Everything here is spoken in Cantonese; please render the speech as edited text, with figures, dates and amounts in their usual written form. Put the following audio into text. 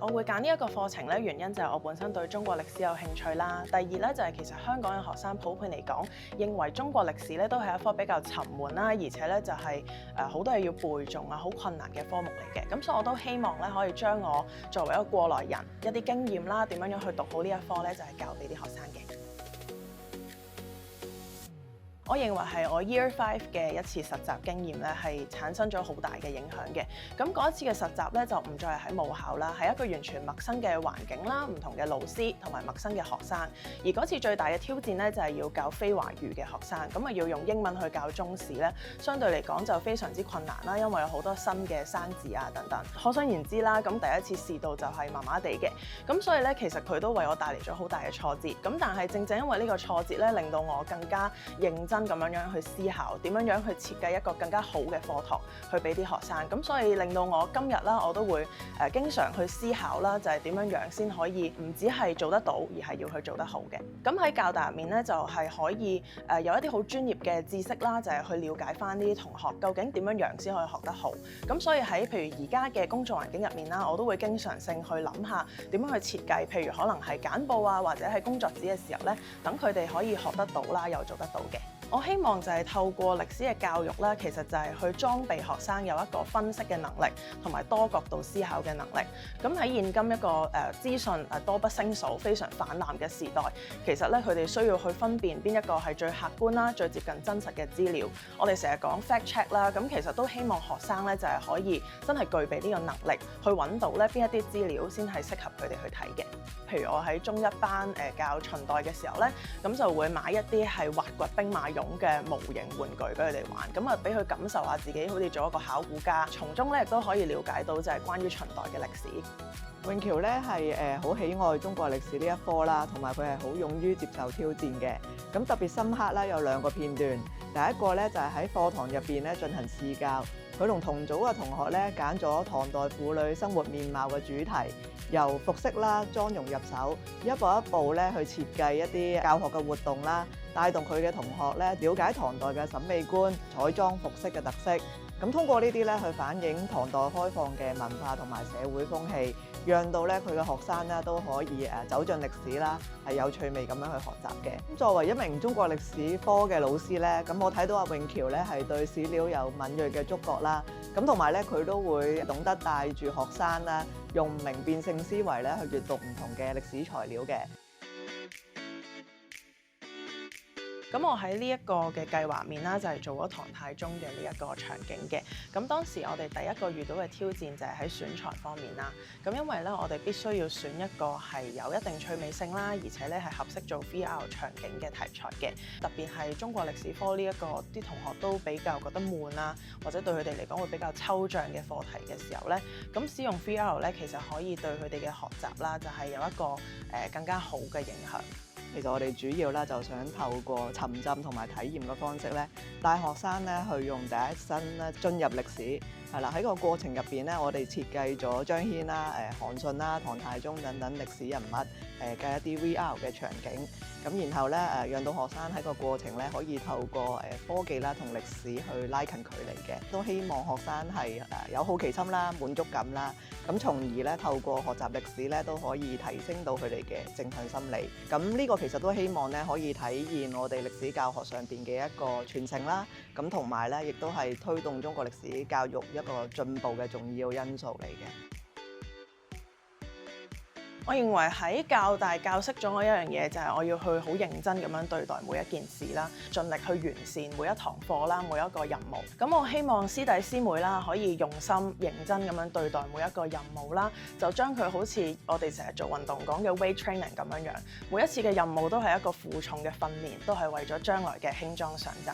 我會揀呢一個課程咧，原因就係我本身對中國歷史有興趣啦。第二咧就係其實香港嘅學生普遍嚟講，認為中國歷史咧都係一科比較沉悶啦，而且咧就係好多嘢要背誦啊，好困難嘅科目嚟嘅。咁所以我都希望咧可以將我作為一個過來人一啲經驗啦，點樣去讀好呢一科咧，就係教俾啲學生嘅。我認為係我 Year 5嘅一次實習經驗咧，係產生咗好大嘅影響嘅。咁嗰一次嘅實習咧，就唔再係喺母校啦，係一個完全陌生嘅環境啦，唔同嘅老師同埋陌生嘅學生。而嗰次最大嘅挑戰咧，就係要教非華語嘅學生，咁啊要用英文去教中史咧，相對嚟講就非常之困難啦，因為有好多新嘅生字啊等等。可想而知啦，咁第一次試到就係麻麻地嘅，咁所以咧其實佢都為我帶嚟咗好大嘅挫折。咁但係正正因為呢個挫折咧，令到我更加認真咁樣去思考，點樣去設計一個更加好嘅課堂去俾啲學生，咁所以令到我今日啦，我都會經常去思考啦，就係點樣先可以唔止係做得到，而係要去做得好嘅。咁喺教大入面咧，就係可以有一啲好專業嘅知識啦，就係去了解翻呢啲同學究竟點樣先可以學得好。咁所以喺譬如而家嘅工作環境入面啦，我都會經常性去諗下點樣去設計，譬如可能係簡報啊，或者係工作紙嘅時候咧，等佢哋可以學得到啦，又做得到嘅。我希望就係透過歷史嘅教育啦，其實就係去裝備學生有一個分析嘅能力，同埋多角度思考嘅能力。咁喺現今一個資訊多不勝數、非常氾濫嘅時代，其實咧佢哋需要去分辨邊一個係最客觀啦、最接近真實嘅資料。我哋成日講 fact check 啦，咁其實都希望學生咧就係可以真係具備呢個能力，去揾到咧邊一啲資料先係適合佢哋去睇嘅。譬如我喺中一班教秦代嘅時候咧，咁就會買一啲係挖掘兵馬俑嘅模型玩具俾佢哋玩，咁啊俾佢感受下自己好似做一個考古家，從中咧亦都可以了解到就係關於秦代嘅歷史。永橋咧係好喜愛中國歷史呢一科啦，同埋佢係好勇於接受挑戰嘅。咁特別深刻啦，有兩個片段。第一個咧就係喺課堂入邊咧進行試教，佢同組嘅同學咧揀咗唐代婦女生活面貌嘅主題，由服飾啦、妝容入手，一步一步咧去設計一啲教學嘅活動啦，帶動佢嘅同學咧了解唐代嘅審美觀、彩妝服飾嘅特色。咁通過呢啲咧去反映唐代開放嘅文化同埋社會風氣，讓到咧佢嘅學生咧都可以走進歷史啦，係有趣味咁樣去學習嘅。咁作為一名中國歷史科嘅老師咧，咁我睇到阿永橋咧係對史料有敏鋭嘅觸覺啦，咁同埋咧佢都會懂得帶住學生啦，用明辨性思維咧去閱讀唔同嘅歷史材料嘅。咁我喺呢一個嘅計劃面啦，就係做咗唐太宗嘅呢一個場景嘅。咁當時我哋第一個遇到嘅挑戰就係喺選材方面啦。咁因為咧，我哋必須要選一個係有一定趣味性啦，而且咧係合適做 VR 場景嘅題材嘅。特別係中國歷史科呢一個啲同學都比較覺得悶啦，或者對佢哋嚟講會比較抽象嘅課題嘅時候咧，咁使用 VR 咧其實可以對佢哋嘅學習啦，就係有一個更加好嘅影響。其實我哋主要咧就想透過沉浸同埋體驗嘅方式咧，帶學生咧去用第一身咧進入歷史，係啦，喺個過程入邊咧，我哋設計咗張騫啦、韓信啦、唐太宗等等歷史人物嘅一啲 VR 嘅場景，咁然後咧讓到學生喺個過程咧可以透過科技啦同歷史去拉近距離嘅，都希望學生係有好奇心啦、滿足感啦，咁從而咧透過學習歷史咧都可以提升到佢哋嘅正向心理。咁呢個其實都希望咧可以體現我哋歷史教學上邊嘅一個傳承啦，咁同埋咧亦都係推動中國歷史教育一個進步嘅重要因素嚟嘅。我認為喺教大教識咗我一樣嘢，就係我要去好認真咁樣對待每一件事啦，盡力去完善每一堂課啦，每一個任務。咁我希望師弟師妹啦，可以用心認真咁樣對待每一個任務啦，就將佢好似我哋成日做運動講嘅 weight training 咁樣，每一次嘅任務都係一個負重嘅訓練，都係為咗將來嘅輕裝上陣。